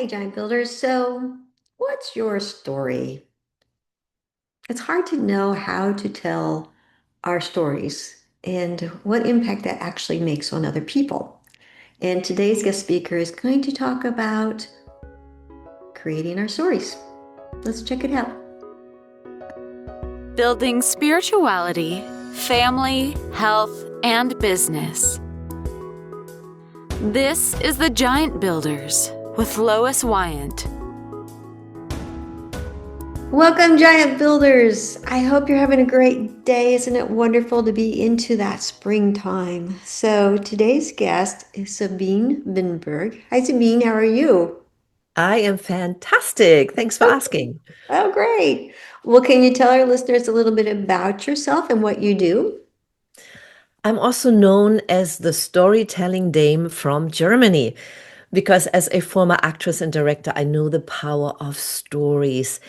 Hi, Giant Builders. So, what's your story? It's hard to know how to tell our stories and what impact that actually makes on other people. And today's guest speaker is going to talk about creating our stories. Let's check it out. Building spirituality, family, health, and business. This is the Giant Builders with Lois Wyant. Welcome, Giant Builders. I hope you're having a great day. Isn't it wonderful to be into that springtime? So, today's guest is Sabine Kvenberg. Hi, Sabine. How are you? I am fantastic. Thanks for asking. Oh, great. Well, can you tell our listeners a little bit about yourself and what you do? I'm also known as the storytelling dame from Germany because, as a former actress and director, I know the power of stories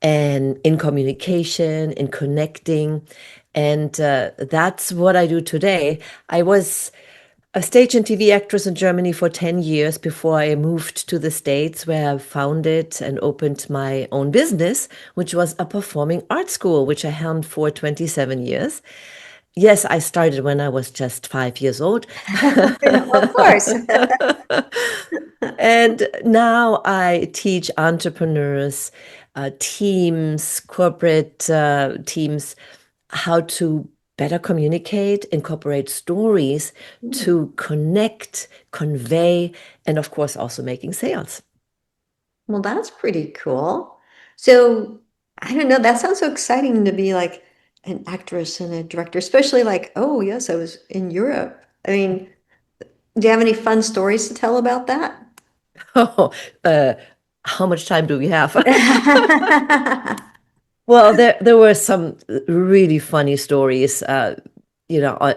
and in communication, in connecting. And that's what I do today. I was a stage and TV actress in Germany for 10 years before I moved to the States, where I founded and opened my own business, which was a performing arts school, which I helmed for 27 years. Yes, I started when I was just 5 years old. Of course. And now I teach entrepreneurs, teams, corporate teams, how to better communicate, incorporate stories to connect, convey, and of course, also making sales. Well, that's pretty cool. So, I don't know, that sounds so exciting to be like an actress and a director, especially like, oh, yes, I was in Europe. I mean, do you have any fun stories to tell about that? Oh, uh, how much time do we have? Well, there were some really funny stories, you know, uh,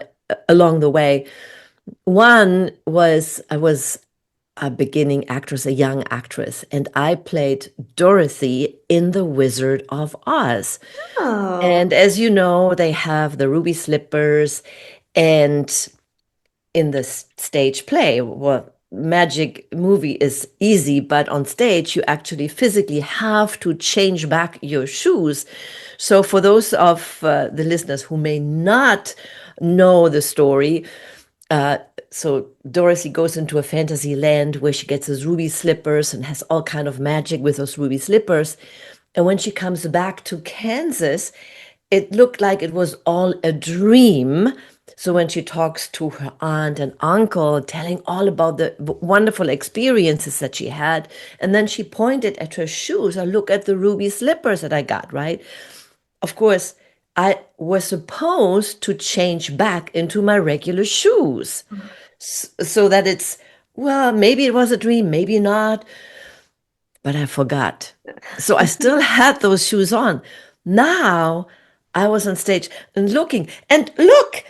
along the way. One was I was a beginning actress, a young actress, and I played Dorothy in The Wizard of Oz. Oh, And as you know, they have the ruby slippers, and in the stage play, well, magic movie is easy, but on stage, you actually physically have to change back your shoes. So, for those of the listeners who may not know the story, uh, so Dorothy goes into a fantasy land where she gets those ruby slippers and has all kind of magic with those ruby slippers. And when she comes back to Kansas, it looked like it was all a dream. So when she talks to her aunt and uncle, telling all about the wonderful experiences that she had, and then she pointed at her shoes. I look at the ruby slippers that I got, right? Of course, I was supposed to change back into my regular shoes so that it's, well, maybe it was a dream, maybe not, but I forgot. So I still had those shoes on. Now I was on stage and look,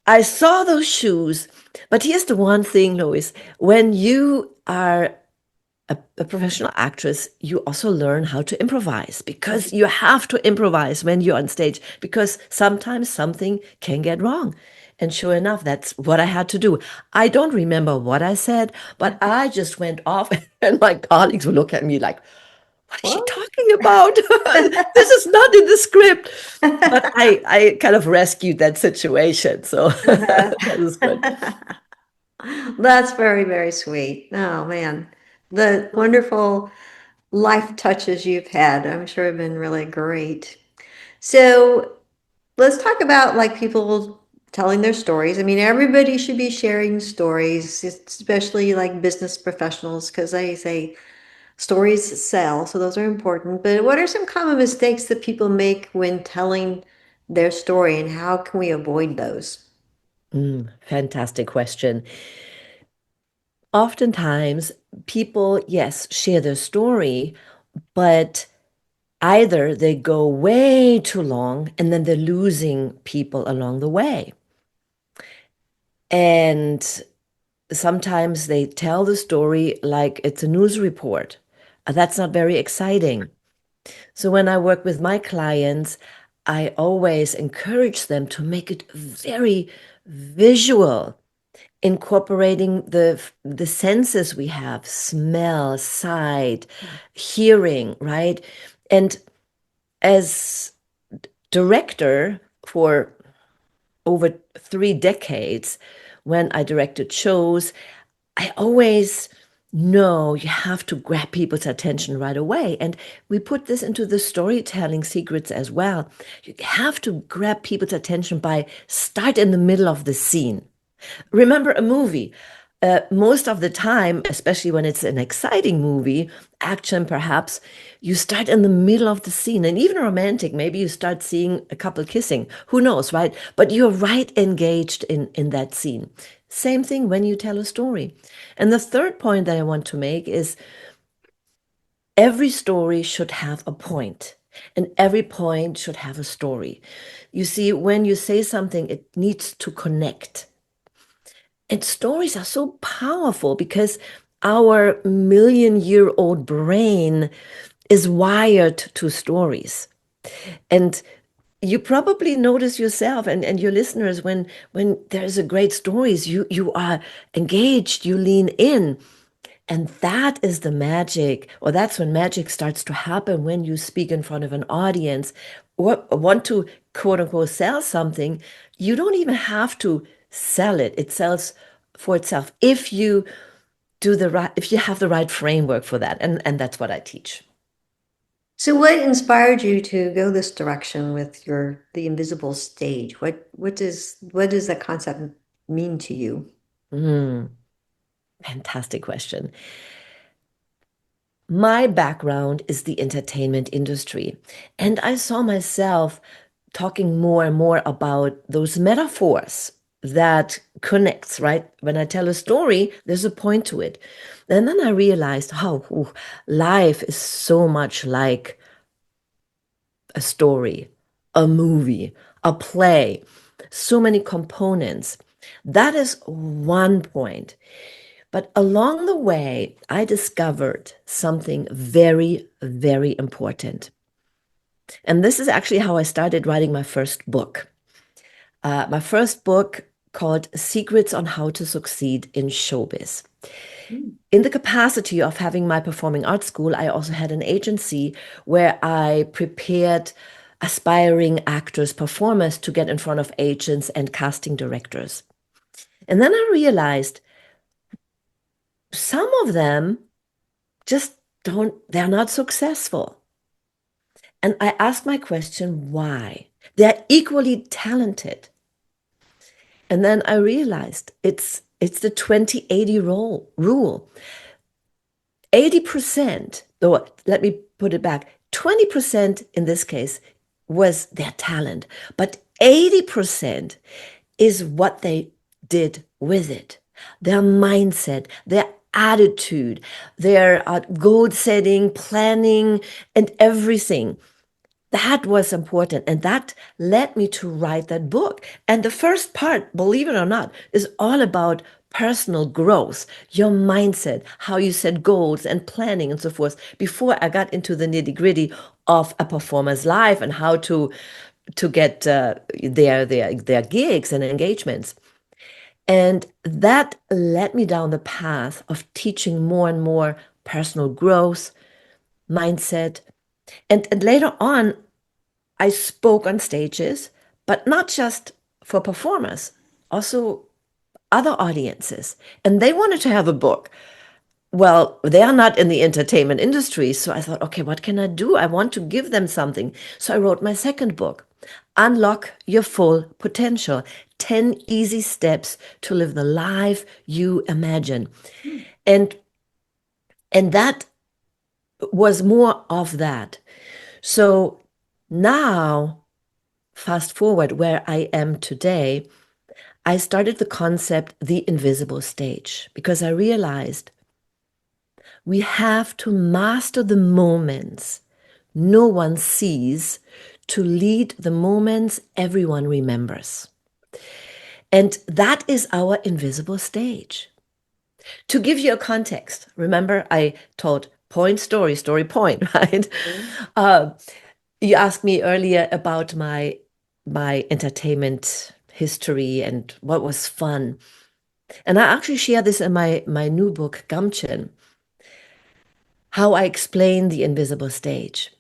I saw those shoes. But here's the one thing, Lois, when you are a professional actress, you also learn how to improvise because you have to improvise when you're on stage because sometimes something can get wrong. And sure enough, that's what I had to do. I don't remember what I said, but I just went off, and my colleagues would look at me like, what is she well. talking about? This is not in the script. But I kind of rescued that situation. So that was good. That's very, very sweet. Oh, man. The wonderful life touches you've had, I'm sure have been really great. So let's talk about like people telling their stories. I mean, everybody should be sharing stories, especially like business professionals, because they say stories sell. So those are important. But what are some common mistakes that people make when telling their story, and how can we avoid those? Fantastic question. Oftentimes, people, yes, share their story, but either they go way too long and then they're losing people along the way. And sometimes they tell the story like it's a news report. That's not very exciting. So when I work with my clients, I always encourage them to make it very visual incorporating the senses we have, smell, sight, hearing, right? And as director for over 3 decades, when I directed shows, I always know you have to grab people's attention right away. And we put this into the storytelling secrets as well. You have to grab people's attention by start in the middle of the scene. Remember a movie. Most of the time, especially when it's an exciting movie, action perhaps, you start in the middle of the scene. And even romantic, maybe you start seeing a couple kissing. Who knows, right? But you're right engaged in that scene. Same thing when you tell a story. And the third point that I want to make is every story should have a point, and every point should have a story. You see, when you say something, it needs to connect. And stories are so powerful because our million-year-old brain is wired to stories. And you probably notice yourself and your listeners when there's a great stories, you are engaged, you lean in. And that is the magic, or that's when magic starts to happen when you speak in front of an audience or want to quote unquote sell something. You don't even have to sell it. It sells for itself if you do the right, if you have the right framework for that. And that's what I teach. So what inspired you to go this direction with the invisible stage? What does that concept mean to you? Mm, fantastic question. My background is the entertainment industry, and I saw myself talking more and more about those metaphors that connects, right? When I tell a story, there's a point to it. And then I realized how life is so much like a story, a movie, a play, so many components. That is one point. But along the way, I discovered something very, very important. And this is actually how I started writing my first book. My first book called Secrets on How to Succeed in Showbiz. Mm. In the capacity of having my performing arts school, I also had an agency where I prepared aspiring actors, performers to get in front of agents and casting directors. And then I realized some of them just they're not successful. And I asked my question, why? They're equally talented. And then I realized it's the 20-80 rule. 80%, or let me put it back, 20% in this case was their talent, but 80% is what they did with it. Their mindset, their attitude, their goal setting, planning, and everything. That was important. And that led me to write that book. And the first part, believe it or not, is all about personal growth, your mindset, how you set goals and planning and so forth, before I got into the nitty-gritty of a performer's life and how to get their gigs and engagements. And that led me down the path of teaching more and more personal growth, mindset. And later on, I spoke on stages, but not just for performers, also other audiences. And they wanted to have a book. Well, they are not in the entertainment industry. So I thought, okay, what can I do? I want to give them something. So I wrote my second book, Unlock Your Full Potential 10 Easy Steps to Live the Life You Imagine. And and that was more of that. So now, fast forward where I am today, I started the concept, the invisible stage, because I realized we have to master the moments no one sees to lead the moments everyone remembers. And that is our invisible stage. To give you a context, remember I told point, story, story, point, right? Uh, you asked me earlier about my entertainment history and what was fun. And I actually share this in my new book, Gumchin, how I explain the invisible stage.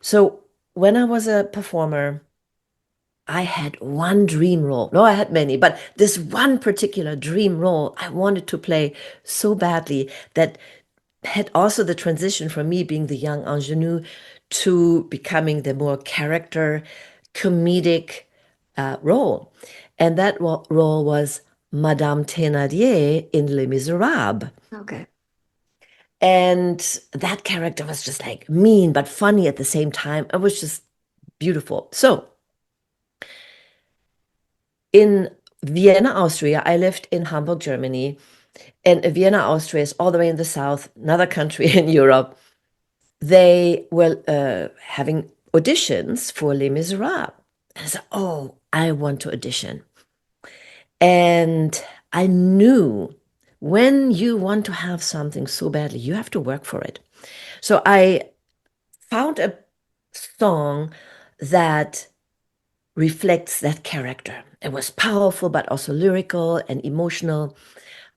So when I was a performer, I had one dream role. No, I had many, but this one particular dream role I wanted to play so badly that had also the transition from me being the young ingenue to becoming the more character, comedic role. And that role was Madame Thénardier in Les Miserables. Okay. And that character was just like mean, but funny at the same time. It was just beautiful. So in Vienna, Austria, I lived in Hamburg, Germany. And Vienna, Austria is all the way in the south, another country in Europe. They were having auditions for Les Miserables. And I said, oh, I want to audition. And I knew when you want to have something so badly, you have to work for it. So I found a song that reflects that character. It was powerful, but also lyrical and emotional.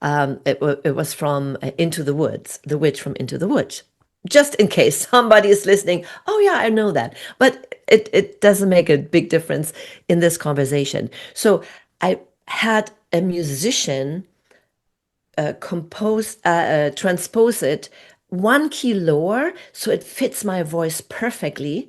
It was from Into the Woods, The Witch from Into the Woods. Just in case somebody is listening, oh yeah, I know that. But it doesn't make a big difference in this conversation. So I had a musician transpose it one key lower so it fits my voice perfectly.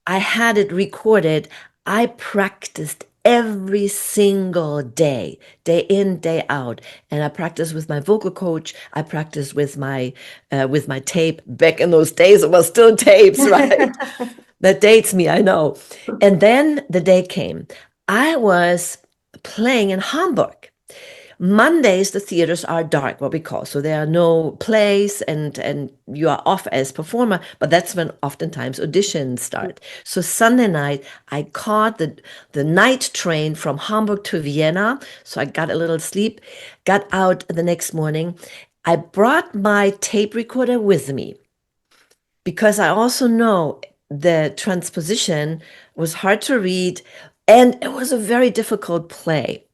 I had it recorded. I practiced every single day, day in, day out. And I practiced with my vocal coach. I practiced with my tape. Back in those days, it was still tapes, right? That dates me, I know. And then the day came. I was playing in Hamburg. Mondays, the theaters are dark, what we call. So there are no plays and you are off as performer, but that's when oftentimes auditions start. So Sunday night, I caught the night train from Hamburg to Vienna. So I got a little sleep, got out the next morning. I brought my tape recorder with me because I also know the transposition was hard to read and it was a very difficult play.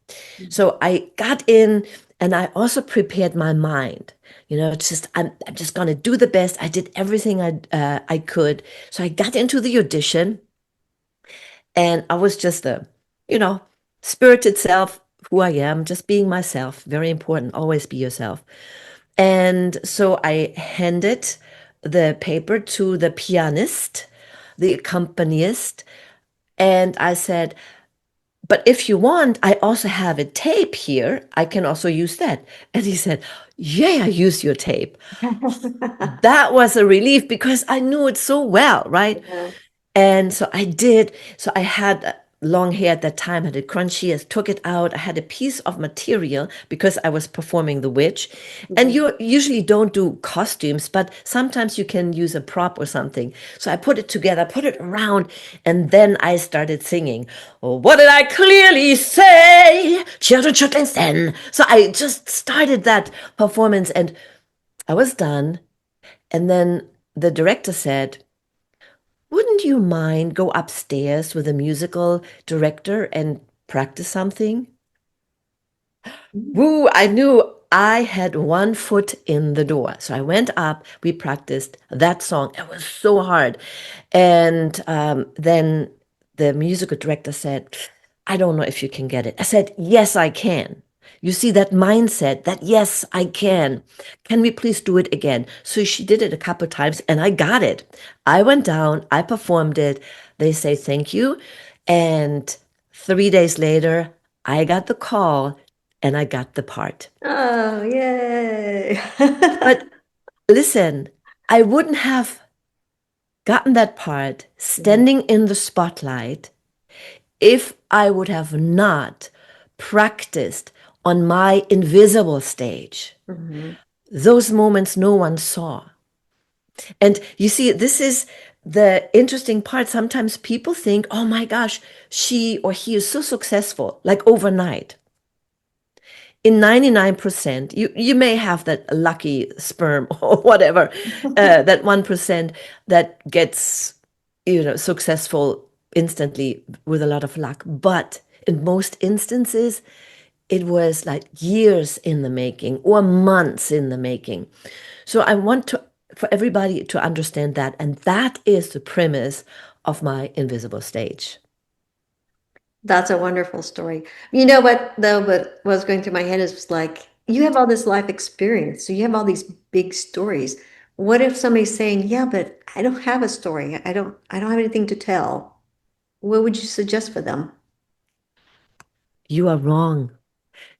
So I got in and I also prepared my mind. You know, it's just I'm just gonna do the best. I did everything I could. So I got into the audition, and I was just a, you know, spirited self, who I am, just being myself. Very important. Always be yourself. And so I handed the paper to the pianist, the accompanist, and I said, but if you want, I also have a tape here. I can also use that. And he said, yeah, use your tape. That was a relief because I knew it so well, right? Yeah. And so I did. So I had long hair at that time, had it crunchy. I took it out. I had a piece of material because I was performing the witch. And you usually don't do costumes, but sometimes you can use a prop or something. So I put it together, put it around, and then I started singing. Oh, what did I clearly say? Children should listen. So I just started that performance and I was done. And then the director said, wouldn't you mind go upstairs with a musical director and practice something? Woo, I knew I had one foot in the door. So I went up, we practiced that song. It was so hard. And then the musical director said, I don't know if you can get it. I said, yes, I can. You see that mindset that, yes, I can. Can we please do it again? So she did it a couple of times and I got it. I went down, I performed it. They say thank you. And 3 days later, I got the call and I got the part. Oh, yay. But listen, I wouldn't have gotten that part standing in the spotlight if I would have not practiced on my invisible stage. Mhm. Those moments no one saw. And you see, this is the interesting part. Sometimes people think, oh my gosh, she or he is so successful, like overnight. In 99%, you may have that lucky sperm or whatever, that 1% that gets, successful instantly with a lot of luck. But in most instances, it was like years in the making or months in the making. So I want to for everybody to understand that, and that is the premise of my invisible stage. That's a wonderful story. You know what, though, but what's going through my head is like, you have all this life experience, so you have all these big stories. What if somebody's saying, yeah, but I don't have a story. I don't have anything to tell. What would you suggest for them? You are wrong.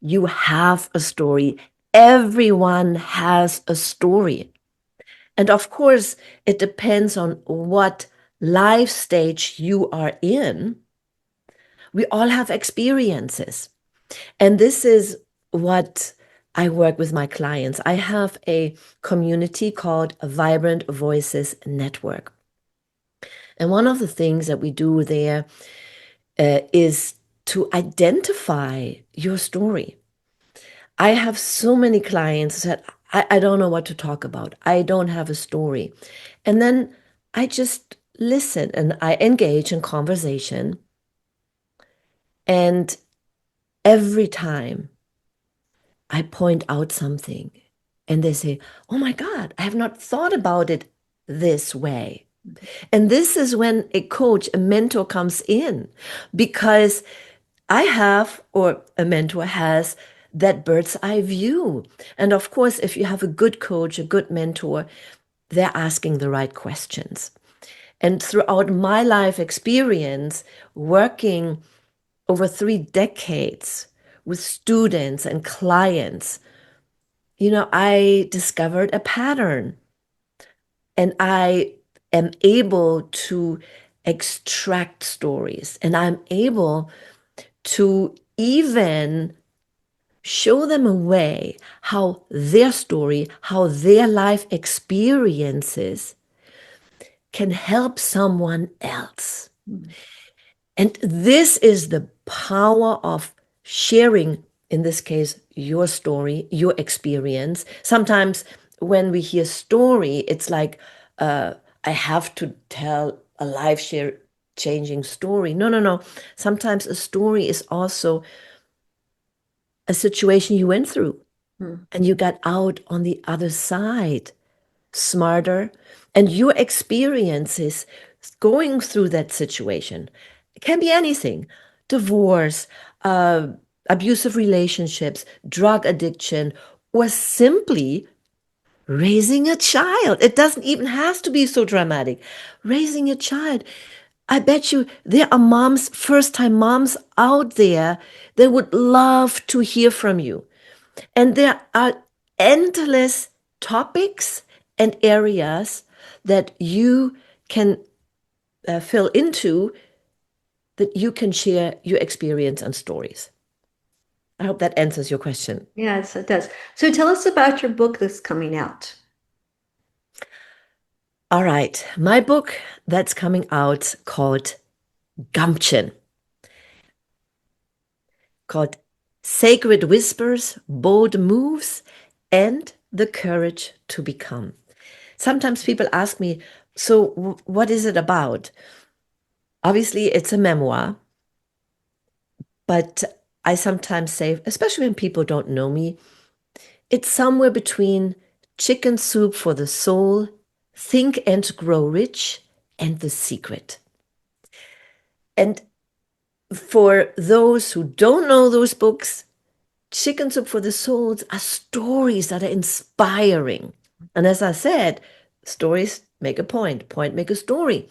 You have a story. Everyone has a story. And of course, it depends on what life stage you are in. We all have experiences. And this is what I work with my clients. I have a community called a Vibrant Voices Network. And one of the things that we do there is to identify your story. I have so many clients that I don't know what to talk about. I don't have a story. And then I just listen and I engage in conversation. And every time I point out something and they say, oh my God, I have not thought about it this way. And this is when a coach, a mentor comes in because I have, or a mentor has, that bird's eye view. And of course, if you have a good coach, a good mentor, they're asking the right questions. And throughout my life experience, working over 3 decades with students and clients, I discovered a pattern and I am able to extract stories and I'm able to even show them a way how their story, how their life experiences can help someone else. And this is the power of sharing, in this case, your story, your experience. Sometimes when we hear story, it's like, I have to tell a life share changing story. No, no, no. Sometimes a story is also a situation you went through Hmm. and you got out on the other side smarter, and your experiences going through that situation, it can be anything: divorce, uh, abusive relationships, drug addiction, or simply raising a child. It doesn't even have to be so dramatic. Raising a child. I bet you there are moms, first time moms out there that would love to hear from you. And there are endless topics and areas that you can fill into, that you can share your experience and stories. I hope that answers your question. Yes, it does. So tell us about your book that's coming out. All right, my book that's coming out called Gumption, called Sacred Whispers, Bold Moves, and the Courage to Become. Sometimes people ask me, so what is it about? Obviously, it's a memoir, but I sometimes say, especially when people don't know me, it's somewhere between Chicken Soup for the Soul, Think and Grow Rich, and The Secret. And for those who don't know those books, Chicken Soup for the Souls are stories that are inspiring. And as I said, stories make a point, point make a story.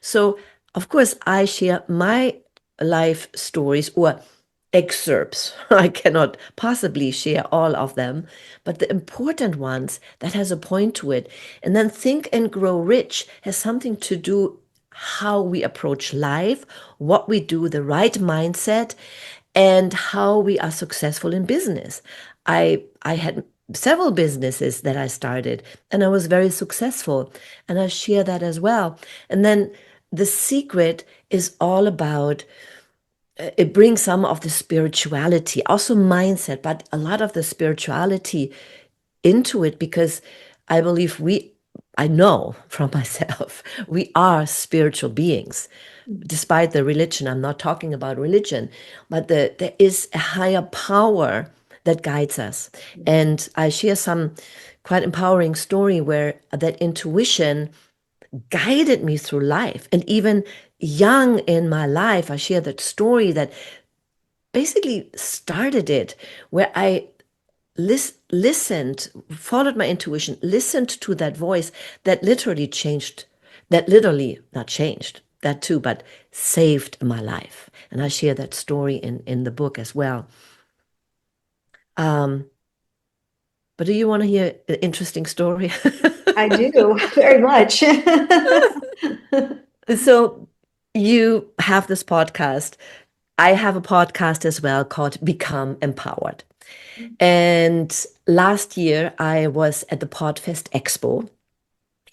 So, of course, I share my life stories or excerpts. I cannot possibly share all of them, but the important ones that has a point to it. And then Think and Grow Rich has something to do how we approach life, what we do, the right mindset, and how we are successful in business. I had several businesses that I started and I was very successful, and I share that as well. And then The Secret is all about it brings some of the spirituality, also mindset, but a lot of the spirituality into it, because I believe we I know from myself, we are spiritual beings. Despite the religion, I'm not talking about religion, but there is a higher power that guides us. And I share some quite empowering story where that intuition guided me through life. And even young in my life, I share that story that basically started it, where I listened, followed my intuition, listened to that voice that literally changed, that literally, not changed, that too, but saved my life. And I share that story in the book as well. Um, but do you want to hear an interesting story? I do very much. So you have this podcast. I have a podcast as well called Become Empowered. And last year I was at the Podfest Expo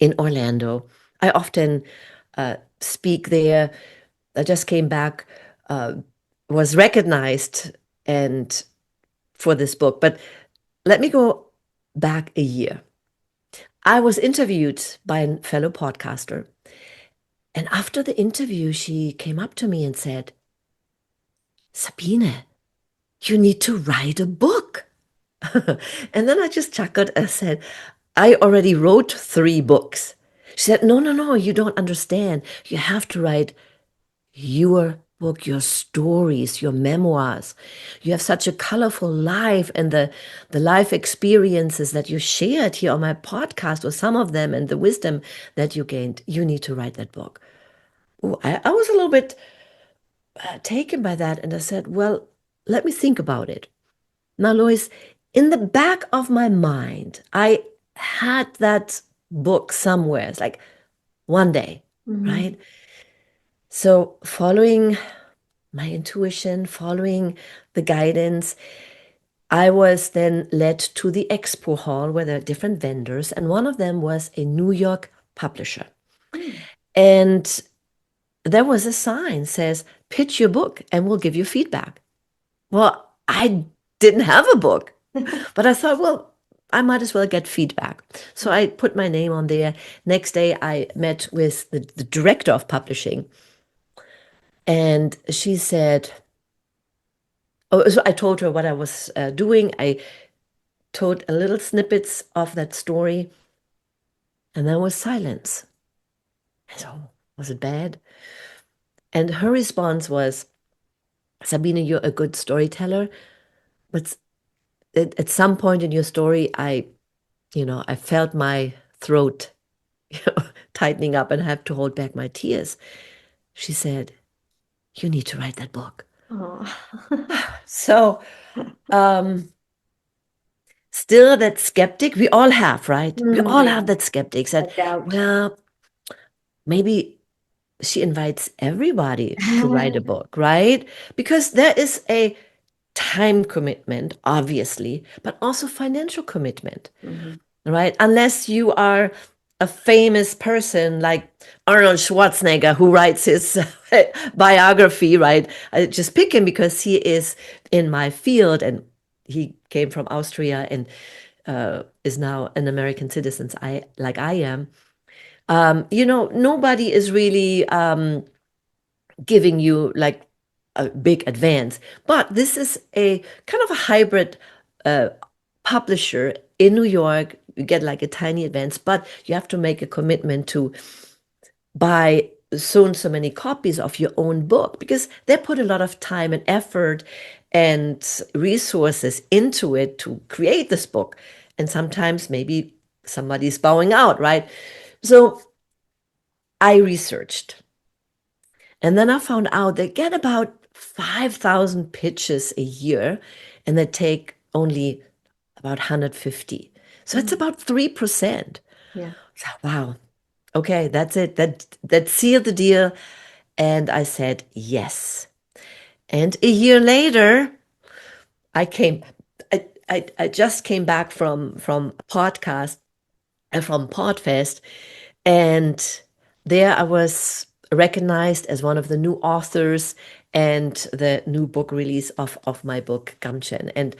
in Orlando. I often speak there. I just came back, uh, was recognized and for this book. But let me go back a year. I was interviewed by a fellow podcaster. And after the interview, she came up to me and said, Sabine, you need to write a book. And then I just chuckled and said, I already wrote 3 books. She said, no, no, no, you don't understand. You have to write your book, your stories, your memoirs. You have such a colorful life, and the life experiences that you shared here on my podcast, or some of them, and the wisdom that you gained. You need to write that book. Ooh, I was a little bit taken by that, and I said, well, let me think about it. Now, Lois, in the back of my mind, I had that book somewhere. It's like one day, Mhm. right? So, following my intuition, following the guidance, I was then led to the expo hall where there are different vendors, and one of them was a New York publisher. And there was a sign says, pitch your book and we'll give you feedback. Well, I didn't have a book, but I thought, well, I might as well get feedback. So I put my name on there. Next day, I met with the director of publishing, and she said, oh, so I told her what I was doing. I told a little snippets of that story, and there was silence. I said, oh, was it bad? And her response was, Sabine, you're a good storyteller, but at some point in your story, I felt my throat tightening up and I have to hold back my tears. She said, you need to write that book. Oh. So, um, still that skeptic, we all have, right? We all Yeah, have that skeptic I said, doubt. well, maybe she invites everybody to write a book, right? Because there is a time commitment, obviously, but also financial commitment. Mhm. Right? Unless you are a famous person like Arnold Schwarzenegger, who writes his biography, right? I just pick him because he is in my field and he came from Austria and is now an American citizen, like I am. Nobody is really giving you like a big advance, but this is a kind of a hybrid uh, publisher in New York. You get like a tiny advance, but you have to make a commitment to buy so many copies of your own book because they put a lot of time and effort and resources into it to create this book. And sometimes maybe somebody's bowing out, right? So I researched, and then I found out they get about 5,000 pitches a year and they take only about 150. So it's Mm. about 3%. Yeah. So, wow. Okay, that's it. That sealed the deal. And I said, yes. And a year later, I came, I just came back from a podcast, from Podfest, and there I was recognized as one of the new authors and the new book release of my book, Gamchen. And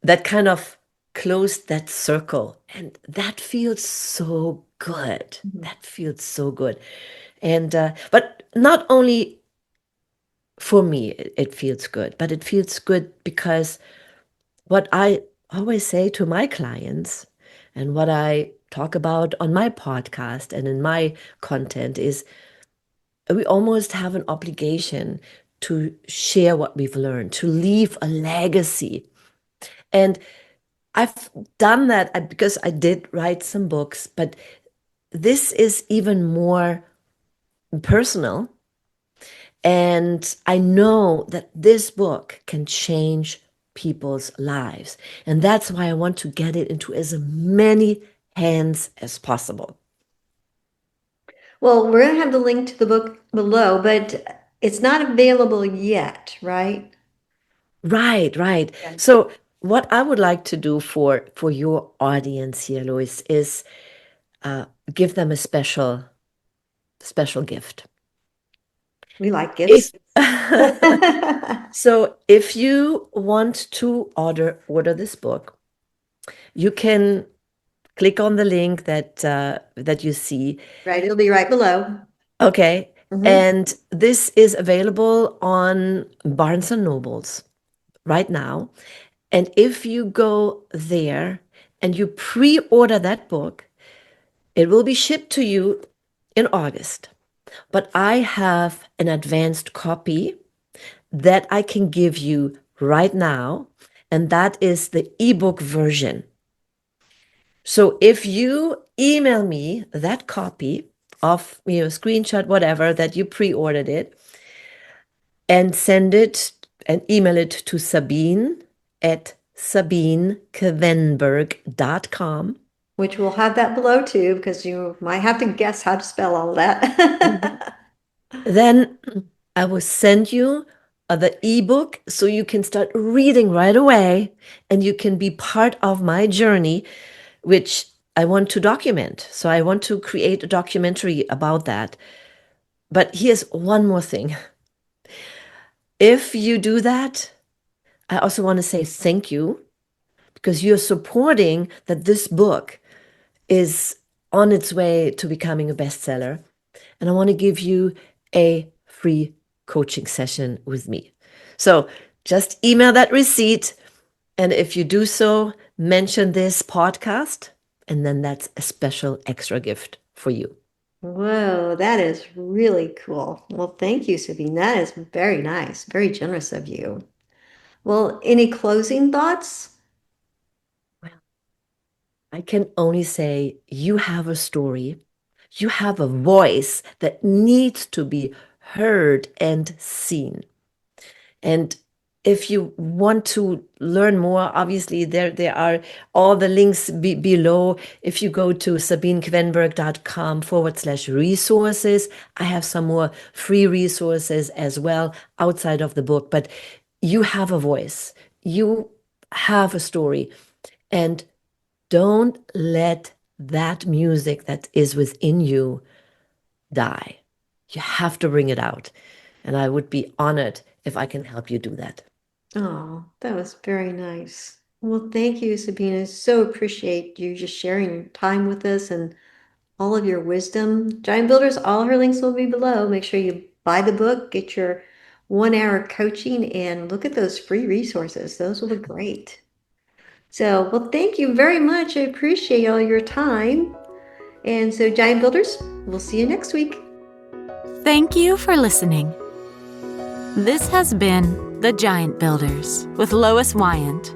that kind of closed that circle. And that feels so good. Mhm. That feels so good. And, but not only for me, it feels good, but it feels good because what I always say to my clients and what I talk about on my podcast and in my content is we almost have an obligation to share what we've learned, to leave a legacy. And I've done that because I did write some books, but this is even more personal. And I know that this book can change people's lives. And that's why I want to get it into as many hands as possible. Well, we're going to have the link to the book below, but it's not available yet, right? Right, right. Yeah. So what I would like to do for your audience here, Lois, is uh, give them a special gift. We like If gifts. so, if you want to order this book, you can click on the link that you see. Right, it'll be right below. Okay, Hmm. and this is available on Barnes and Nobles right now. And if you go there and you pre-order that book, it will be shipped to you in August. But I have an advanced copy that I can give you right now, and that is the ebook version. So if you email me that copy of, screenshot, whatever, that you pre-ordered it, and send it and email it to Sabine at sabinekvenberg.com. Which we'll have that below too, because you might have to guess how to spell all that. Then I will send you the ebook so you can start reading right away and you can be part of my journey, which I want to document. So I want to create a documentary about that. But here's one more thing. If you do that, I also want to say thank you because you're supporting that this book is on its way to becoming a bestseller. And I want to give you a free coaching session with me. So just email that receipt. And if you do so, mention this podcast. And then that's a special extra gift for you. Whoa, that is really cool. Well, thank you, Sabine. That is very nice, very generous of you. Well, any closing thoughts? Well, I can only say you have a story. You have a voice that needs to be heard and seen. And if you want to learn more, obviously there are all the links below. If you go to sabinekvenberg.com/resources, I have some more free resources as well outside of the book. But you have a voice, you have a story, and don't let that music that is within you die. You have to bring it out. And I would be honored if I can help you do that. Oh, that was very nice. Well, thank you, Sabina. So appreciate you just sharing your time with us and all of your wisdom. Giant Builders, all her links will be below. Make sure you buy the book, get your 1 hour coaching, and look at those free resources. Those will be great. So, well, thank you very much. I appreciate all your time. And so, Giant Builders, we'll see you next week. Thank you for listening. This has been The Giant Builders with Lois Wyant.